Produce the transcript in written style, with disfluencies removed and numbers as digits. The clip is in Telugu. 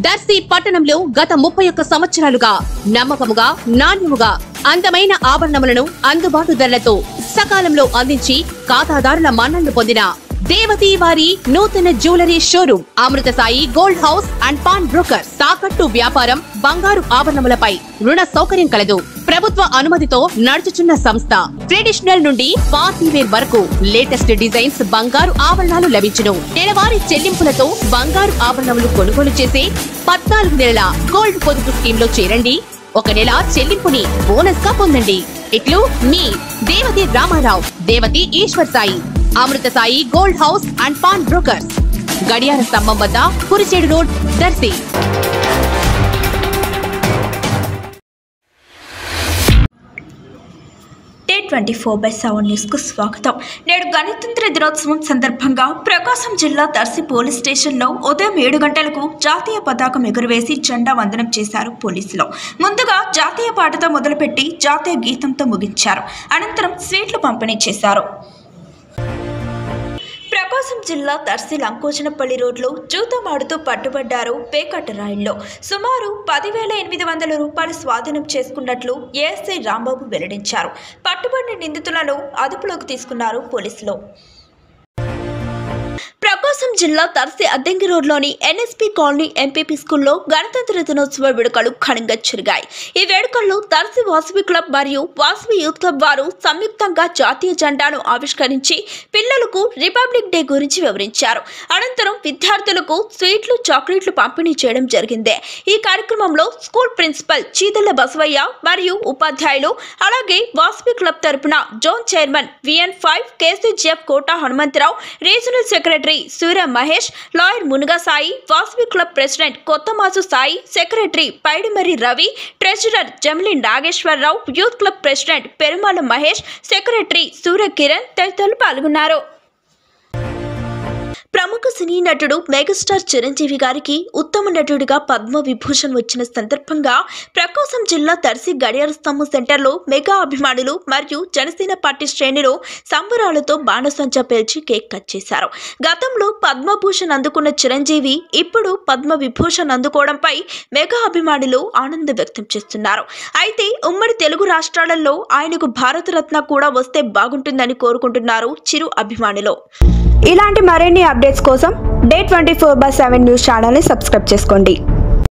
దర్శి పట్టణంలో గత 31 సంవత్సరాలుగా నమ్మకముగా నాణ్యముగా అందమైన ఆభరణములను అందుబాటు ధరలతో సకాలంలో అందించి ఖాతాదారుల మన్ననలు పొందిన దేవతి వారి నూతన jewellery showroom Amrutha Sai gold house and pawn broker. తాకట్టు వ్యాపారం, బంగారు ఆభరణములపై రుణ సౌకర్యం కలదు. ప్రభుత్వ అనుమతితో నడుచుచున్న సంస్థ. ట్రెడిషనల్ నుండి పార్టీ వేర్ వరకు లేటెస్ట్ డిజైన్స్ బంగారు ఆభరణాలు లభించును. నెలవారీ చెల్లింపులతో బంగారు ఆభరణములు కొనుగోలు చేసి 14 నెలల గోల్డ్ పొదుపు స్కీమ్ లో చేరండి. 1 నెల చెల్లింపుని బోనస్ గా పొందండి. ఇట్లు మీ Devathi Ramarao, Devathi Eshwar Sai, Amrita Sai gold house and pawn brokers, గడియార స్తంభం వద్ద Kurichedu road, Darsi. T24/7 news కు స్వాగతం. నేడు గణతంత్ర దినోత్సవం సందర్భంగా ప్రకాశం జిల్లా దర్శి పోలీస్ స్టేషన్లో ఉదయం 7 గంటలకు జాతీయ పతాకం ఎగురవేసి జెండా వందనం చేశారు పోలీసులు. ముందుగా జాతీయ పాటతో మొదలుపెట్టి జాతీయ గీతంతో ముగించారు. అనంతరం స్వీట్లు పంపిణీ చేశారు. ప్రకాశం జిల్లా దర్శి లంకోజనపల్లి రోడ్లో జూతమాడుతూ పట్టుబడ్డారు పేకట్ట రాయిల్లో. సుమారు 10,800 రూపాయలు స్వాధీనం చేసుకున్నట్లు ఏఎస్ఐ రాంబాబు వెల్లడించారు. పట్టుబడిన నిందితులను అదుపులోకి తీసుకున్నారు పోలీసులు. ప్రకాశం జిల్లా దర్శి అద్దంకి రోడ్లోని ఎన్ఎస్పీ కాలనీ ఎంపీపీ స్కూల్లో గణతంత్ర దినోత్సవ వేడుకలు ఘనంగా జరిగాయి. ఈ వేడుకల్లో దర్శి వాసవి క్లబ్ మరియు వాసవి యూత్ క్లబ్ వారు సంయుక్తంగా జాతీయ జెండాను ఆవిష్కరించి పిల్లలకు రిపబ్లిక్ డే గురించి వివరించారు. అనంతరం విద్యార్థులకు స్వీట్లు, చాక్లెట్లు పంపిణీ చేయడం జరిగింది. ఈ కార్యక్రమంలో స్కూల్ ప్రిన్సిపల్ చీతల బసవయ్య మరియు ఉపాధ్యాయులు, అలాగే వాసవి క్లబ్ తరపున zone chairman VN5 KCGF Kota Hanumantharao, regional secretary Surya Mahesh, lawyer Munuga Sai, Vasavi club president Kothamasu Sai, secretary Paidimari Ravi, treasurer Jamili Nageswararao, youth club president Perumala Mahesh, secretary Surya Kiran తదితరులు పాల్గొన్నారు. ప్రముఖ సినీ నటుడు మెగాస్టార్ చిరంజీవి గారికి ఉత్తమ నటుడిగా పద్మ విభూషణ్ వచ్చిన సందర్భంగా ప్రకాశం జిల్లా దర్శి గడియార స్తంభం సెంటర్లో మెగా అభిమానులు మరియు జనసేన పార్టీ శ్రేణులు సంబరాలతో బాణసంచా పేల్చి కేక్ కట్ చేశారు. గతంలో పద్మభూషణ్ అందుకున్న చిరంజీవి ఇప్పుడు పద్మ విభూషణ్ అందుకోవడంపై మెగా అభిమానులు ఆనందం వ్యక్తం చేస్తున్నారు. అయితే ఉమ్మడి తెలుగు రాష్ట్రాలలో ఆయనకు భారతరత్న కూడా వస్తే బాగుంటుందని కోరుకుంటున్నారు చిరు అభిమానులు. ఇలాంటి మరిన్ని అప్డేట్స్ కోసం Day24/7 న్యూస్ ఛానల్ని సబ్స్క్రైబ్ చేసుకోండి.